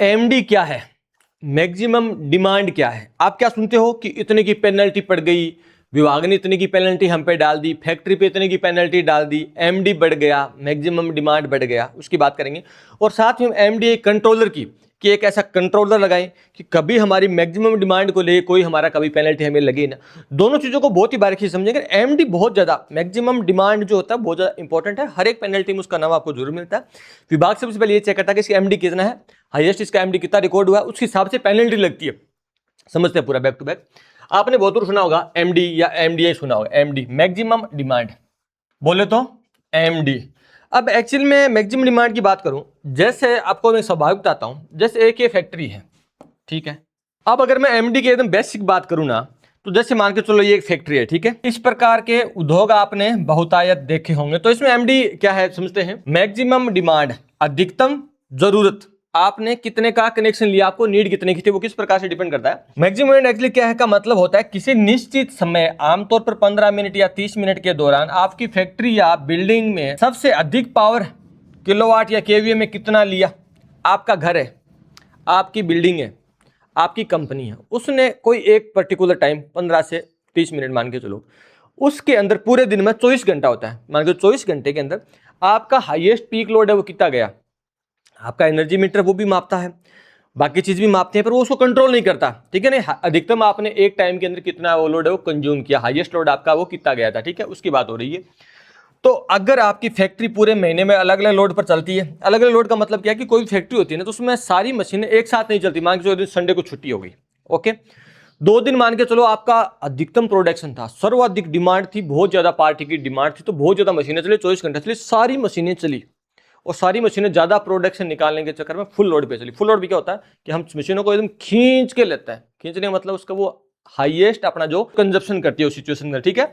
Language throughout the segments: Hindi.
एमडी क्या है, मैक्सिमम डिमांड क्या है। आप क्या सुनते हो कि इतने की पेनल्टी पड़ गई, विभाग ने इतने की पेनल्टी हम पे डाल दी, फैक्ट्री पे इतने की पेनल्टी डाल दी, एमडी बढ़ गया, मैक्सिमम डिमांड बढ़ गया, उसकी बात करेंगे। और साथ में हम एमडी कंट्रोलर की कि एक ऐसा कंट्रोलर लगाएं कि कभी हमारी मैक्सिमम डिमांड को ले कोई हमारा कभी पेनल्टी हमें लगे ना। दोनों चीज़ों को बहुत ही बारीकी से समझेंगे। एमडी बहुत ज़्यादा, मैक्सिमम डिमांड जो होता है बहुत ज़्यादा इंपॉर्टेंट है। हर एक पेनल्टी में उसका नाम आपको जरूर मिलता है। विभाग सबसे पहले ये चेक करता है कि इसका एमडी कितना है, हाईएस्ट इसका एमडी कितना रिकॉर्ड हुआ है, उसके हिसाब से पेनल्टी लगती है। समझते हैं पूरा बैक टू बैक। आपने बहुत दूर सुना होगा एमडी या एमडीआई सुना होगा। एमडी मैक्सिमम डिमांड बोले तो एमडी। अब एक्चुअल में मैक्सिमम डिमांड की बात करूं, जैसे आपको मैं स्वाभाविक बताता हूं, जैसे एक ये फैक्ट्री है, ठीक है। अब अगर मैं एमडी की एकदम बेसिक बात करूं ना, तो जैसे मान के चलो ये एक फैक्ट्री है, ठीक है। इस प्रकार के उद्योग आपने बहुतायत देखे होंगे। तो इसमें एमडी क्या है समझते हैं। मैक्सिमम डिमांड, अधिकतम जरूरत, आपने कितने का कनेक्शन लिया, आपको नीड कितने की थी, वो किस प्रकार से डिपेंड करता है। मैक्सिमम एक्चुअली क्या है का मतलब होता है किसी निश्चित समय, आमतौर पर 15 मिनट या 30 मिनट के दौरान आपकी फैक्ट्री या बिल्डिंग में सबसे अधिक पावर किलोवाट या केवीए में कितना लिया। आपका घर है, आपकी बिल्डिंग है, आपकी कंपनी है, उसने कोई एक पर्टिकुलर टाइम 15 से 30 मिनट मान के चलो, उसके अंदर पूरे दिन में 24 घंटा होता है, मान के 24 घंटे के अंदर आपका हाईएस्ट पीक लोड है वो कितना गया। आपका एनर्जी मीटर वो भी मापता है, बाकी चीज भी मापते हैं, पर वो उसको कंट्रोल नहीं करता, ठीक है ना। अधिकतम आपने एक टाइम के अंदर कितना वो लोड है वो कंज्यूम किया, हाईएस्ट लोड आपका वो कितना गया था, ठीक है, उसकी बात हो रही है। तो अगर आपकी फैक्ट्री पूरे महीने में अलग अलग लोड पर चलती है, अलग अलग लोड का मतलब क्या है कि कोई फैक्ट्री होती है ना, तो उसमें सारी मशीनें एक साथ नहीं चलती। मान के चलो संडे को छुट्टी हो गई, ओके, 2 दिन मान के चलो आपका अधिकतम प्रोडक्शन था, सर्वाधिक डिमांड थी, बहुत ज्यादा पार्टी की डिमांड थी, तो बहुत ज्यादा मशीनें चली, 24 घंटे चली, सारी मशीनें चली, और सारी मशीनें ज्यादा प्रोडक्शन निकालने के चक्कर में फुल लोड पे चली। फुल लोड भी क्या होता है कि हम मशीनों को एकदम खींच के लेता है, खींचने का मतलब उसका वो हाईएस्ट अपना जो कंजप्शन करती है उस सिचुएशन में, ठीक है।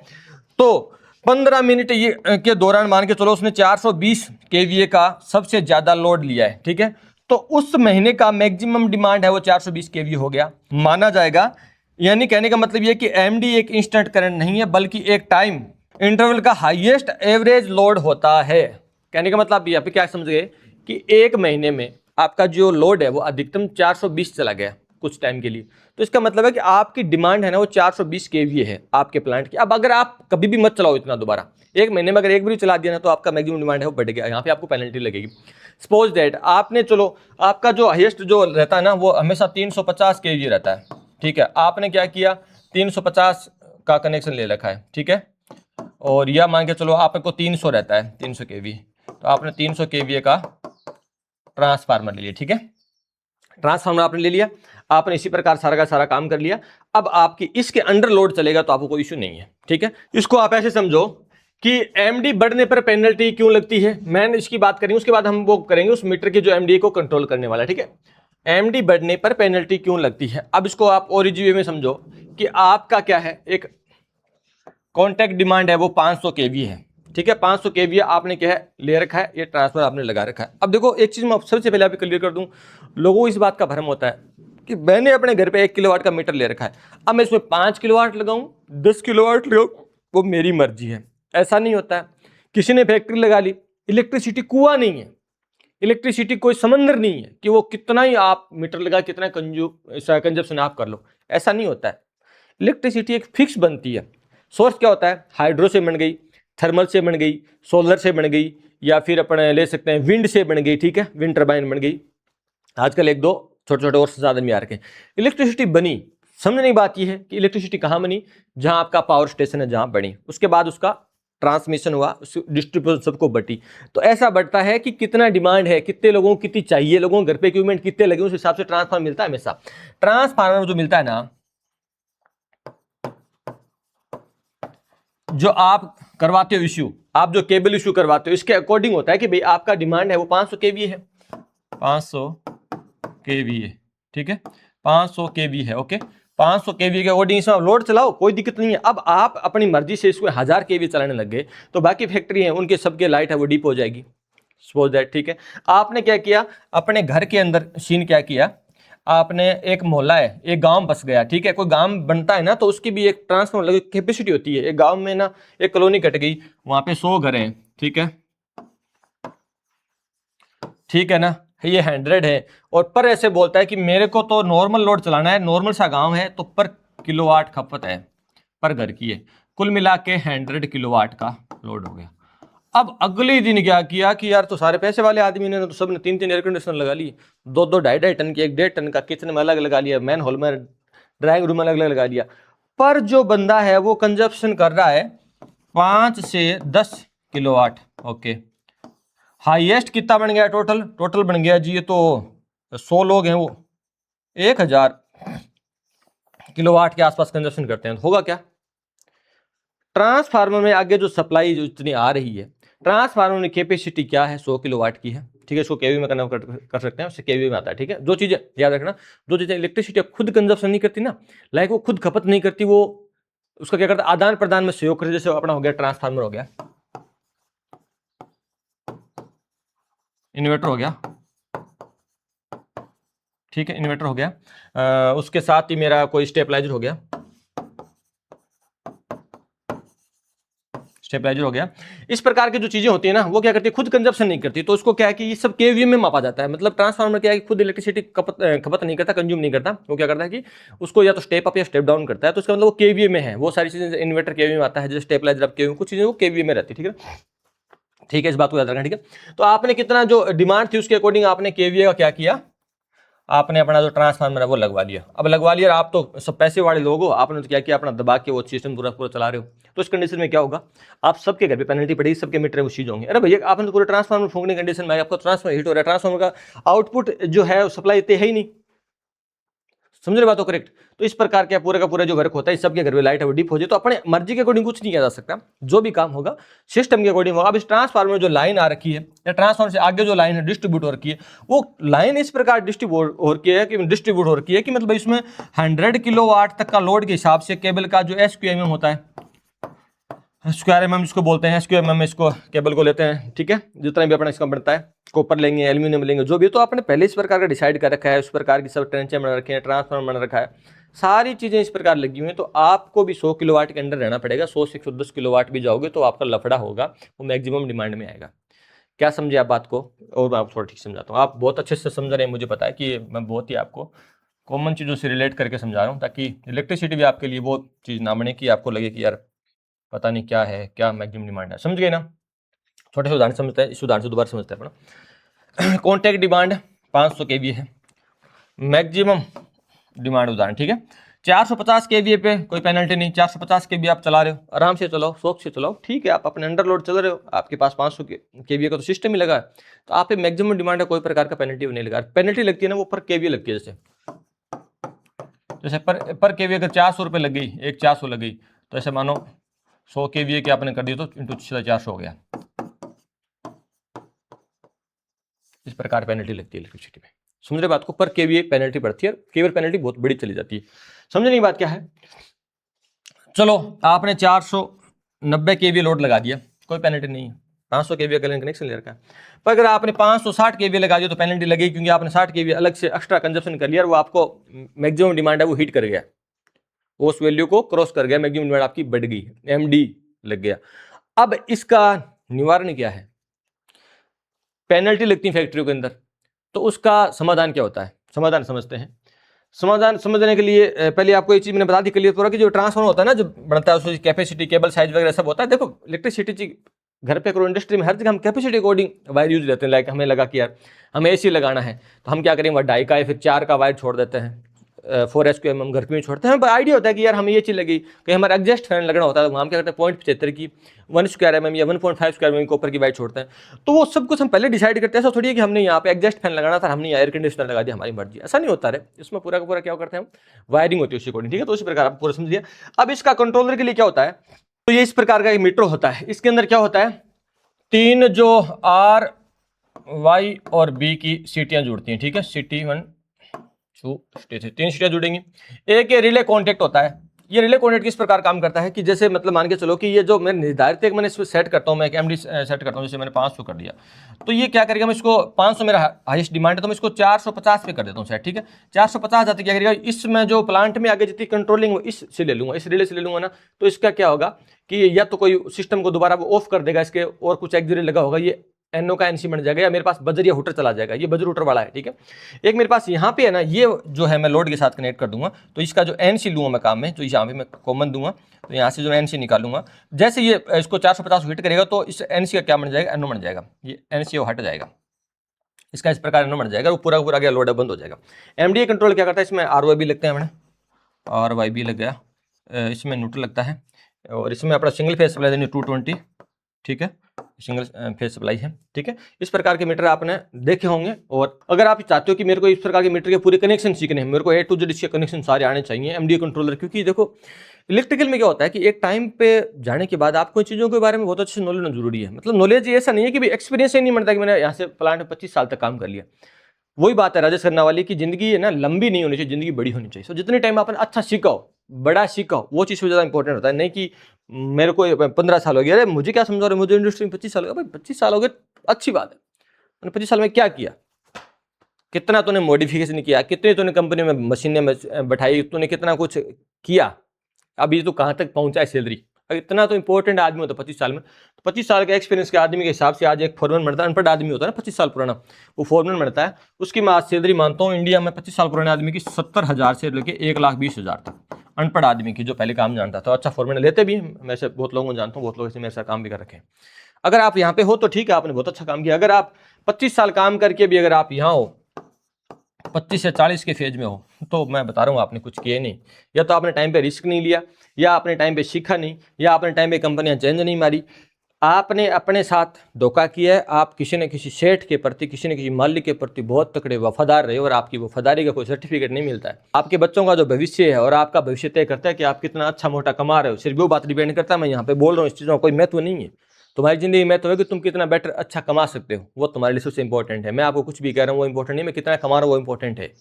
तो 15 मिनट ये के दौरान मान के चलो उसने 420 केवीए का सबसे ज्यादा लोड लिया है, ठीक है। तो उस महीने का मैक्सिमम डिमांड है वो 420 केवीए हो गया माना जाएगा। यानी कहने का मतलब ये कि एमडी एक इंस्टेंट करंट नहीं है, बल्कि एक टाइम इंटरवल का हाईएस्ट एवरेज लोड होता है। कहने का मतलब यहाँ पे क्या समझ गए कि एक महीने में आपका जो लोड है वो अधिकतम 420 चला गया कुछ टाइम के लिए, तो इसका मतलब है कि आपकी डिमांड है ना वो 420 केवीए है आपके प्लांट की। अब अगर आप कभी भी मत चलाओ इतना दोबारा, एक महीने में अगर एक भी चला दिया ना, तो आपका मैक्सिमम डिमांड है वो बढ़ गया, यहाँ पे आपको पेनल्टी लगेगी। सपोज दैट आपने चलो आपका जो हाईएस्ट जो रहता है ना वो हमेशा 350 केवीए रहता है, ठीक है। आपने क्या किया, 350 का कनेक्शन ले रखा है, ठीक है, और यह मान के चलो आपको 300 रहता है, 300 केवीए, तो आपने 300 केवीए का ट्रांसफार्मर ले लिया, ठीक है। ट्रांसफार्मर आपने ले लिया, आपने इसी प्रकार सारा का सारा काम कर लिया। अब आपकी इसके अंडर लोड चलेगा तो आपको कोई इश्यू नहीं है, ठीक है। इसको आप ऐसे समझो कि एमडी बढ़ने पर पेनल्टी क्यों लगती है, मैंने इसकी बात करेंगे, उसके बाद हम वो करेंगे उस मीटर की जो एमडी को कंट्रोल करने वाला, ठीक है। एमडी बढ़ने पर पेनल्टी क्यों लगती है, अब इसको आप ओरिजिन में समझो कि आपका क्या है, एक कॉन्टैक्ट डिमांड है वो 500 केवी है, ठीक है। 500 केवी आपने क्या है ले रखा है, ये ट्रांसफर आपने लगा रखा है। अब देखो एक चीज मैं सबसे पहले आप क्लियर कर दूं, लोगों को इस बात का भ्रम होता है कि मैंने अपने घर पे 1 किलोवाट का मीटर ले रखा है, अब मैं इसमें 5 किलोवाट लगाऊं 10 किलोवाट लगाऊं वो मेरी मर्जी है। ऐसा नहीं होता है। किसी ने फैक्ट्री लगा ली, इलेक्ट्रिसिटी कुआं नहीं है, इलेक्ट्रिसिटी कोई समंदर नहीं है कि वो कितना ही आप मीटर लगा कितना कंजप्शन आप कर लो, ऐसा नहीं होता है। इलेक्ट्रिसिटी एक फिक्स बनती है। सोर्स क्या होता है, हाइड्रो से बन गई, थर्मल से बन गई, सोलर से बन गई, या फिर अपन ले सकते हैं विंड से बन गई, ठीक है, विंड टर्बाइन बन गई। आजकल एक दो छोटे छोटे और साधन भी आ रखे। इलेक्ट्रिसिटी बनी, समझने की बात यह है कि इलेक्ट्रिसिटी कहाँ बनी, जहां आपका पावर स्टेशन है जहां बनी, उसके बाद उसका ट्रांसमिशन हुआ, डिस्ट्रीब्यूशन सबको बटी। तो ऐसा बढ़ता है कि कितना डिमांड है, कितने लोगों को कितनी चाहिए, लोगों को घर पे इक्विपमेंट कितने लगे, उस हिसाब से ट्रांसफार्मर मिलता है हमेशा। ट्रांसफार्मर जो मिलता है ना, जो आप करवाते हो इश्यू, आप जो केबल इश्यू करवाते हो, इसके अकॉर्डिंग होता है कि भाई आपका डिमांड है वो 500 केवी है, 500 केवी है, ठीक है, 500 केवी है, ओके। 500 केवी के अकॉर्डिंग इसमें लोड चलाओ, कोई दिक्कत नहीं है। अब आप अपनी मर्जी से इसको 1000 केवी चलाने लग गए, तो बाकी फैक्ट्री है उनके सबके लाइट है वो डीप हो जाएगी, सपोज दैट, ठीक है। आपने क्या किया, अपने घर के अंदर सीन क्या किया, आपने एक मोहल्ला है, एक गांव बस गया, ठीक है, कोई गांव बनता है ना तो उसकी भी एक ट्रांसफॉर्मर कैपेसिटी होती है। एक गांव में ना एक कॉलोनी कट गई, वहां पे 100 घर हैं, ठीक है, ठीक है ना। ये 100 है, और पर ऐसे बोलता है कि मेरे को तो नॉर्मल लोड चलाना है, नॉर्मल सा गांव है, तो पर किलोवाट खपत है पर घर की है, कुल मिला के 100 किलोवाट का लोड हो गया। अब अगले दिन क्या किया कि यार तो सारे पैसे वाले आदमी ने तो सबने 3-3 एयर कंडीशनर लगा ली, 2-2 2.5 टन की, 1-1.5 टन का, किचन में अलग लगा लिया, मैन हॉल में, ड्राइंग रूम में अलग अलग लगा लिया। पर जो बंदा है वो कंजप्शन कर रहा है 5 से 10 किलोवाट। ओके, हाईएस्ट कितना बन गया टोटल? टोटल बन गया जी, ये तो 100 लोग हैं, वो 1000 किलोवाट के आसपास कंजप्शन करते हैं। तो होगा क्या? ट्रांसफार्मर में आगे जो सप्लाई जो इतनी आ रही है, ट्रांसफार्मर में कैपेसिटी क्या है? 100 किलोवाट की है, ठीक है। इसको केवी में कन्वर्ट कर सकते हैं, उससे केवी में आता है, ठीक है। जो चीजें याद रखना, जो चीजें इलेक्ट्रिसिटी खुद कंजप्शन नहीं करती ना, लाइक वो खुद खपत नहीं करती, वो उसका क्या करता है? आदान प्रदान में सहयोग करती। जैसे अपना हो गया ट्रांसफार्मर, हो गया इन्वर्टर, हो गया, ठीक है, इन्वर्टर हो गया, उसके साथ ही मेरा कोई स्टेबलाइजर हो गया, स्टेबलाइजर हो गया। इस प्रकार की जो चीजें होती है ना, वो क्या करती है? खुद कंजप्शन नहीं करती। तो उसको क्या है कि ये सब केवीए में मापा जाता है। मतलब ट्रांसफार्मर क्या है कि खुद इलेक्ट्रिसिटी खपत नहीं करता, कंज्यूम नहीं करता। वो क्या करता है कि उसको या तो स्टेप अप या स्टेप डाउन करता है। तो उसका मतलब वो केवीए में है। वो सारी चीजें इन्वर्टर केवीए में आता है, जैसे स्टेबलाइजर अब केवीए, कुछ चीजें वो केवीए में रहती है, ठीक है। ठीक है, इस बात को याद रखना, ठीक है। तो आपने कितना जो डिमांड थी उसके अकॉर्डिंग आपने केवीए का क्या किया? आपने अपना जो ट्रांसफार्मर है वो लगवा लिया। अब लगवा लिया, आप तो सब पैसे वाले लोग हो, आपने तो क्या किया? अपना दबा के वो सिस्टम पूरा पूरा चला रहे हो। तो इस कंडीशन में क्या होगा? आप सबके घर पे पेनल्टी पड़ेगी, सबके मीटर वो चीज होंगे। अरे भैया, आपने तो पूरे ट्रांसफार्मर फूंकने कंडीशन में, आपको ट्रांसफार्मर हीट हो रहा है, ट्रांसफार्मर का आउटपुट जो है सप्लाई इतने है ही नहीं। समझ रहे बात हो? करेक्ट। तो इस प्रकार का पूरा जो वर्क होता है, सबके घर में लाइट है वो डिप हो जाए, तो अपने मर्जी के अकॉर्डिंग कुछ नहीं किया जा सकता। जो भी काम होगा सिस्टम के अकॉर्डिंग होगा। अब इस ट्रांसफार्मर जो लाइन आ रखी है, या ट्रांसफार्मर से आगे जो लाइन है डिस्ट्रीब्यूट हो रखी है, वो लाइन इस प्रकार डिस्ट्रीब्यूट हो रखी है कि मतलब इसमें 100 किलोवाट तक का लोड के हिसाब से केबल का जो SQMM होता है, स्क्वायर एमएम जिसको बोलते हैं, SQMM में इसको केबल को लेते हैं, ठीक है। जितना भी अपना इसका बनता है, कॉपर लेंगे, एल्यूमिनियम लेंगे, जो भी, तो आपने पहले इस प्रकार का डिसाइड कर रखा है, उस प्रकार की सब ट्रेंचें बना रखे हैं, ट्रांसफार्मर बना रखा है, सारी चीजें इस प्रकार लगी हुई हैं। तो आपको भी 100 किलोवाट के अंदर रहना पड़ेगा। 100 से 110 किलोवाट भी जाओगे तो आपका लफड़ा होगा, वो मैक्सिमम डिमांड में आएगा। क्या समझे आप बात को? और मैं आपको थोड़ा ठीक समझाता हूँ। आप बहुत अच्छे से समझ रहे हैं, मुझे पता है कि मैं बहुत ही आपको कॉमन चीज़ों से रिलेट करके समझा रहा हूँ, ताकि इलेक्ट्रिसिटी भी आपके लिए वो चीज़ ना बने कि आपको लगे कि यार पता नहीं क्या है, क्या मैक्सिमम डिमांड है। समझ गए ना? छोटे से उदाहरण समझते हैं, इस उदाहरण से दोबारा समझते हैं अपना। कॉन्टैक्ट डिमांड 500 kVA है, मैक्सिमम डिमांड उदाहरण, ठीक है। 450 kVA पे कोई पेनल्टी नहीं, 450 kVA आप चला रहे हो, आराम से चलाओ, शौक से चलाओ, ठीक है। आप अपने अंडर लोड चल रहे हो, आपके पास 500 kVA का तो सिस्टम ही लगा है, तो आप पे मैक्सिमम डिमांड है, कोई प्रकार का पेनल्टी नहीं लगा। पेनल्टी लगती है ना, वो पर केवीए लगती है। जैसे पर केवीए अगर 400 रुपये लग गई, एक 400 लग गई, तो ऐसे मानो 100 kVA के आपने कर दिया तो इंटू 400 हो गया। इस प्रकार पेनल्टी लगती है इलेक्ट्रिसिटी में। समझ रहे बात को? पर केवीए पेनल्टी पड़ती है, केवल पेनल्टी बहुत बड़ी चली जाती है। समझ नहीं बात क्या है? चलो, आपने 490 kVA लोड लगा दिया, कोई पेनल्टी नहीं है, 500 kVA का कनेक्शन ले रखा है। पर अगर आपने 560 kVA लगा दिया तो पेनल्टी लगेगी, क्योंकि आपने 60 kVA अलग से एक्स्ट्रा कंजप्शन कर लिया और वो आपको मैक्सिमम डिमांड है वो हिट कर गया, उस वैल्यू को क्रॉस कर गया, मैक्सिमम डिमांड आपकी बढ़ गई, MD लग गया। अब इसका निवारण क्या है? पेनल्टी लगती है फैक्ट्रियों के अंदर, तो उसका समाधान क्या होता है? समाधान समझते हैं। समाधान समझने के लिए पहले आपको एक चीज मैंने बता दी क्लियर पूरा, कि जो ट्रांसफार्मर होता है ना, जो बनता है उसकी कैपेसिटी, केबल साइज वगैरह सब होता है। देखो इलेक्ट्रिसिटी घर पे करो, इंडस्ट्री में, हर जगह हम कैपेसिटी अकॉर्डिंग वायर यूज लेते हैं। लाइक हमें लगा कि यार हमें AC लगाना है, तो हम क्या करेंगे, 2.5 का या फिर 4 का वायर छोड़ देते हैं, 4 SQMM घर में छोड़ते हैं। हमें आइडिया होता है कि यार हमें ये चीज लगी, कहीं हमारा एग्जस्ट फैन लगना होता है, तो हम क्या करते हैं 0.75 की 1 स्क्वायर mm या 1.5 स्क्वायर mm कॉपर की वायर छोड़ते हैं। तो वो सब कुछ हम पहले डिसाइड करते हैं। ऐसा थोड़ी है कि हमने यहाँ पे एग्जस्ट फैन लगाना था, हमने एयर कंडीशनर लगा दिया, हमारी मर्जी, ऐसा नहीं होता है। इसमें पूरा का पूरा क्या करते हैं हम, वायरिंग होती है उसके अकॉर्डिंग, ठीक है। तो इसी प्रकार आप पूरा समझ लिया। अब इसका कंट्रोलर के लिए क्या होता है, तो ये इस प्रकार का एक मीटर होता है। इसके अंदर क्या होता है, 3 जो R, Y और B की सीटियां जुड़ती हैं, ठीक है। सिटी 1 2 3 सीटियां जुड़ेंगी। एक ये रिले कॉन्टेक्ट होता है। ये रिले कॉन्टेक्ट किस प्रकार काम करता है कि जैसे मतलब मान के चलो कि ये जो मैं निर्धारित मैंने इसको सेट करता हूँ, मैं एक MD सेट करता हूँ, जैसे मैंने 500 कर दिया, तो ये क्या करेगा, मैं इसको 500 मेरा हाईएस्ट डिमांड है, तो मैं इसको 450 पे कर देता हूँ सेट, ठीक है। 450 जाते क्या करेगा, इसमें जो प्लांट में आगे जितनी कंट्रोलिंग इससे ले लूंगा, इस रिले से ले लूंगा ना, तो इसका क्या होगा कि या तो कोई सिस्टम को दोबारा वो ऑफ कर देगा, इसके और कुछ एक्सिलरी लगा होगा, ये NO का NC बन जाएगा, या मेरे पास बजर या हुटर चला जाएगा। ये बजर हुटर वाला है, ठीक है। एक मेरे पास यहाँ पे है ना, ये जो है मैं लोड के साथ कनेक्ट कर दूंगा, तो इसका जो NC लूँगा मैं काम में, तो यहाँ पे मैं कॉमन दूंगा, तो यहाँ से जो NC निकालूंगा, जैसे ये इसको 450 हिट करेगा तो इस NC का क्या बन जाएगा, NO बन जाएगा। ये NC हट जाएगा, इसका इस प्रकार NO बन जाएगा, वो पूरा पूरा गया लोड बंद हो जाएगा। MDA कंट्रोल क्या करता है, इसमें RYB लगते हैं, मैंने RYB लग गया, इसमें न्यूट्रल लगता है, और इसमें अपना सिंगल फेज सप्लाई देनी 220, ठीक है, सिंगल फेज सप्लाई है, ठीक है। इस प्रकार के मीटर आपने देखे होंगे। और अगर आप चाहते हो कि मेरे को इस प्रकार के मीटर के पूरे कनेक्शन सीखने हैं, मेरे को A to Z इसके कनेक्शन सारे आने चाहिए MDA कंट्रोलर, क्योंकि देखो इलेक्ट्रिकल में क्या होता है कि एक टाइम पे जाने के बाद आपको इन चीज़ों के बारे में बहुत अच्छे से नॉलेज होना जरूरी है। मतलब नॉलेज ऐसा नहीं है कि एक्सपीरियंस ही नहीं बनता कि मैंने यहाँ से प्लांट में 25 साल तक काम कर लिया। वही बात है राजेश खन्ना वाली, की जिंदगी है ना लंबी नहीं होनी चाहिए, जिंदगी बड़ी होनी चाहिए। सो जितने टाइम आपने अच्छा सीखा हो, बड़ा सीखा हो, वो चीज़ ज़्यादा इंपॉर्टेंट होता है। नहीं कि मेरे को 15 साल हो गया, अरे मुझे क्या समझा रहे, मुझे इंडस्ट्री में 25 साल हो गया। भाई 25 साल हो गए, अच्छी बात है, मैंने 25 साल में क्या किया, कितना तूने मॉडिफिकेशन किया, कितनी तूने कंपनी में मशीनें बैठाई, तूने कितना कुछ किया, अभी तो कहाँ तक पहुंचा है सैलरी, इतना तो इंपॉर्टेंट आदमी होता है 25 साल में। तो 25 साल के एक्सपीरियंस के आदमी के हिसाब से आज एक फॉरमैन बनता है, अनपढ़ आदमी होता है ना 25 साल पुराना, वो फॉरमैन बनता है, उसकी मैं आज सैलरी मानता हूँ इंडिया में 25 साल पुराने आदमी की 70,000 से लेकर 1,20,000 तक, अनपढ़ आदमी की जो पहले काम जानता था। अच्छा फॉरमैन लेते भी हैं, मैं से बहुत लोगों को जानता हूँ, बहुत लोग ऐसे मेरे साथ काम भी कर रखे हैं। अगर आप यहाँ पे हो तो ठीक है, आपने बहुत अच्छा काम किया। अगर आप 25 साल काम करके भी अगर आप यहाँ हो 25 से 40 के फेज में हो, तो मैं बता रहा हूँ आपने कुछ किया नहीं, या तो आपने टाइम पे रिस्क नहीं लिया, या आपने टाइम पे सीखा नहीं, या आपने टाइम पे कंपनियां चेंज नहीं मारी, आपने अपने साथ धोखा किया है। आप किसी न किसी सेठ के प्रति, किसी न किसी मालिक के प्रति बहुत तकड़े वफादार रहे, और आपकी वफादारी का कोई सर्टिफिकेट नहीं मिलता है। आपके बच्चों का जो भविष्य है और आपका भविष्य तय करता है कि आप कितना अच्छा मोटा कमा रहे हो, सिर्फ वो बात डिपेंड करता है। मैं यहाँ पे बोल रहा हूँ, इस चीज़ों का कोई महत्व नहीं है। तुम्हारी जिंदगी में तो है कि तुम कितना बेटर अच्छा कमा सकते हो, वो तुम्हारे लिए सबसे इंपॉर्टेंट है। मैं आपको कुछ भी कह रहा हूँ वो इंपॉर्टेंट नहीं, मैं कितना कमा रहा हूँ वो इंपॉर्टेंट है।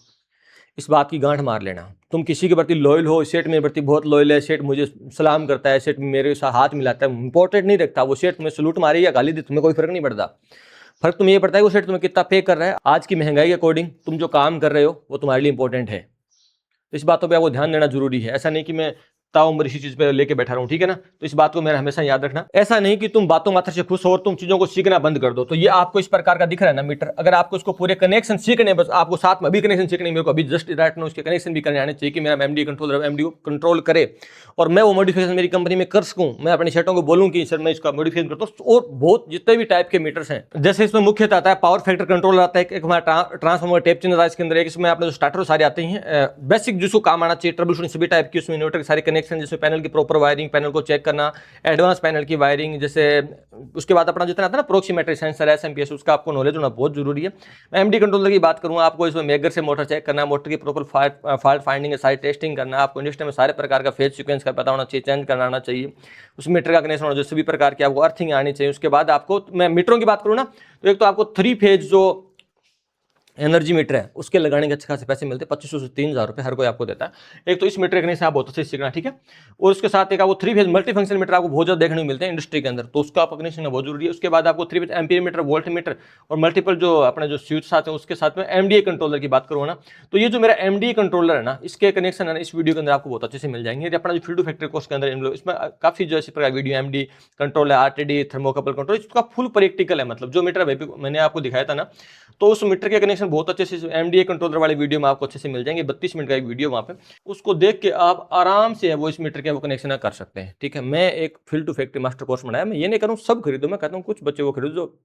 इस बात की गांठ मार लेना। तुम किसी के प्रति लॉयल हो, सेठ मेरे प्रति बहुत लॉयल है, सेठ मुझे सलाम करता है, सेठ मेरे साथ हाथ मिलाता है, इंपॉर्टेंट नहीं रखता वो सेठ तुम्हें सलूट मारे या गाली दे, तुम्हें कोई फर्क नहीं पड़ता। फर्क तुम्हें ये पड़ता है कि वो सेठ तुम्हें कितना पे कर रहा है। आज की महंगाई के अकॉर्डिंग तुम जो काम कर रहे हो वो तुम्हारे लिए इंपॉर्टेंट है। इस बातों पर आपको ध्यान देना जरूरी है। ऐसा नहीं कि मैं ताउम्र इसी चीज पे लेके बैठा रहा हूँ, ठीक है ना। तो इस बात को मेरा हमेशा याद रखना। ऐसा नहीं कि तुम बातों मात्र से खुश हो और तुम चीजों को सीखना बंद कर दो। तो ये आपको इस प्रकार का दिख रहा है ना मीटर, अगर आपको उसको पूरे कनेक्शन सीखने, बस आपको साथ में अभी कनेक्शन सीखने, मेरे को अभी जस्ट राइट नाउ उसके कनेक्शन भी करने आने चाहिए कि मेरा MDA कंट्रोलर MDA कंट्रोल करे और मैं वो मॉडिफिकेशन मेरी कंपनी में कर सकूं। मैं अपने सेटों को बोलूं कि सर मैं इसका मॉडिफिकेशन करता हूं। और बहुत जितने भी टाइप के मीटर्स हैं, जैसे इसमें मुख्यतः आता है पावर फैक्टर कंट्रोलर आता है, एक हमारा ट्रांसफार्मर टेप चेंजर इसके अंदर, एक इसमें अपने जो स्टार्टर सारे आते हैं बेसिक जिसको काम आना चाहिए, ट्रबल शूटिंग सभी टाइप की, उसमें इन्वर्टर के सारे कनेक्शन, जिसमें पैनल की प्रॉपर वायरिंग, पैनल को चेक करना, एडवांस पैनल की वायरिंग, जैसे उसके बाद अपना जितना आता है ना प्रोक्सीमेट्री सेंसर SMPS, उसका आपको नॉलेज होना बहुत जरूरी है। मैं MD कंट्रोलर की बात करूँ, आपको इसमें मेगर से मोटर चेक करना, मोटर की प्रॉपर फॉल्ट फाइंडिंग सारी टेस्टिंग करना, आपको इंडस्ट्री में सारे प्रकार का फेज सीक्वेंस का पता होना चाहिए, चेंज करना आना चाहिए, उस मीटर का कनेक्शन होना चाहिए, सभी प्रकार की आपको अर्थिंग आनी चाहिए। उसके बाद आपको, मैं मीटरों की बात करूँ ना, तो एक तो आपको 3 फेज जो एनर्जी मीटर है उसके लगाने के अच्छे खासे पैसे मिलते हैं, 2500 से 3,000 रुपये हर कोई आपको देता है। एक तो इस मीटर के से आप बहुत अच्छे सीखना, ठीक है। और उसके साथ एक आपको 3 फेज मल्टी फंक्शन मीटर आपको बहुत ज़्यादा देखने को मिलते हैं इंडस्ट्री के अंदर, तो उसका आपका कनेक्शन बहुत जरूरी है। उसके बाद आपको 3 phase ampere meter, volt meter और मल्टीपल जो अपने जो स्विच आते हैं, उसके साथ में MDA कंट्रोलर की बात करूँ ना, तो ये जो मेरा MDA कंट्रोलर है ना, इसके कनेक्शन है ना, इस वीडियो के अंदर आपको बहुत अच्छे से मिल जाएंगे। अपना जो फील्ड टू फैक्ट्री कोर्स के अंदर इसमें काफी जो इसी प्रकार वीडियो MD कंट्रोल है, RTD थर्मोकपल कंट्रोल, इसका फुल प्रैक्टिकल है। मतलब जो मीटर मैंने आपको दिखाया था ना, तो उस मीटर के कनेक्शन बहुत अच्छे से MDA कंट्रोलर वाले वीडियो में आपको अच्छे से मिल जाएंगे। 32 मिनट का एक वीडियो वहाँ पे, उसको देख के आप आराम से वो इस मीटर के वो कनेक्शन कर सकते हैं, ठीक है। मैं एक field to factory master course बनाया, मैं ये नहीं करूँ सब खरीदो, मैं कहता हूँ कुछ बच्चे वो खरीदो जो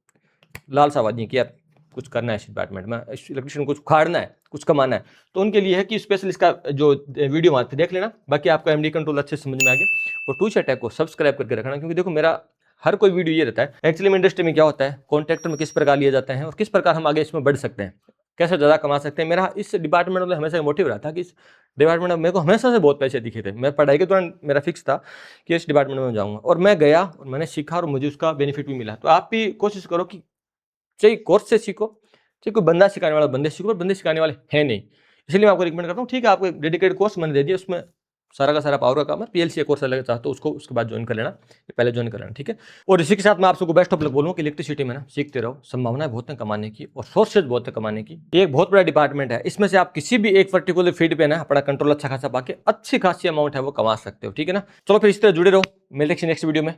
लालसाबाजी की यार कुछ करना है इस डिपार्टमेंट में, इलेक्ट्रिशियन कुछ उखाड़ना है, कुछ कमाना है, तो उनके लिए है कि स्पेशल इसका जो वीडियो वहाँ पे देख लेना। बाकी आपको MD कंट्रोल अच्छे समझ में आ गया। और टूच अटैक को सब्सक्राइब करके रखना, क्योंकि देखो मेरा हर कोई वीडियो ये रहता है एक्चुअली में इंडस्ट्री में क्या होता है, कॉन्ट्रैक्टर में किस प्रकार लिए जाते हैं और किस प्रकार हम आगे इसमें बढ़ सकते हैं, कैसे ज़्यादा कमा सकते हैं। मेरा इस डिपार्टमेंट में हमेशा मोटिव रहा था कि इस डिपार्टमेंट में मेरे को हमेशा से बहुत पैसे दिखे थे। मैं पढ़ाई के दौरान मेरा फिक्स था कि इस डिपार्टमेंट में जाऊँगा, और मैं गया और मैंने सीखा और मुझे उसका बेनिफिट भी मिला। तो आप भी कोशिश करो कि चाहे कोर्स से सीखो, चाहे कोई बंदा सिखाने वाला बंदे सीखो, पर बंदे सिखाने वाले हैं नहीं, इसलिए मैं आपको रिकमेंड करता हूँ। ठीक है, आपको एक डेडिकेटेड कोर्स मैंने दे दिया, उसमें सारा का सारा पावर का काम है। PLC कोर्स अलग चाहते हो उसको उसके बाद ज्वाइन कर लेना, पहले ज्वाइन कर लेना, ठीक है। और इसी के साथ मैं आप सबको बेस्ट ऑफ लक बोलूँ कि इलेक्ट्रिसिटी में ना सीखते रहो, संभावनाएं बहुत है कमाने की और सोर्सेज बहुत है कमाने की। एक बहुत बड़ा डिपार्टमेंट है, इसमें से आप किसी भी एक पर्टिकुलर फील्ड पे ना अपना कंट्रोल अच्छा खासा पाके अच्छी खासी अमाउंट है वो कमा सकते हो, ठीक है ना। चलो फिर इस तरह जुड़े रहो, मिलते हैं नेक्स्ट वीडियो में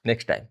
नेक्स्ट टाइम।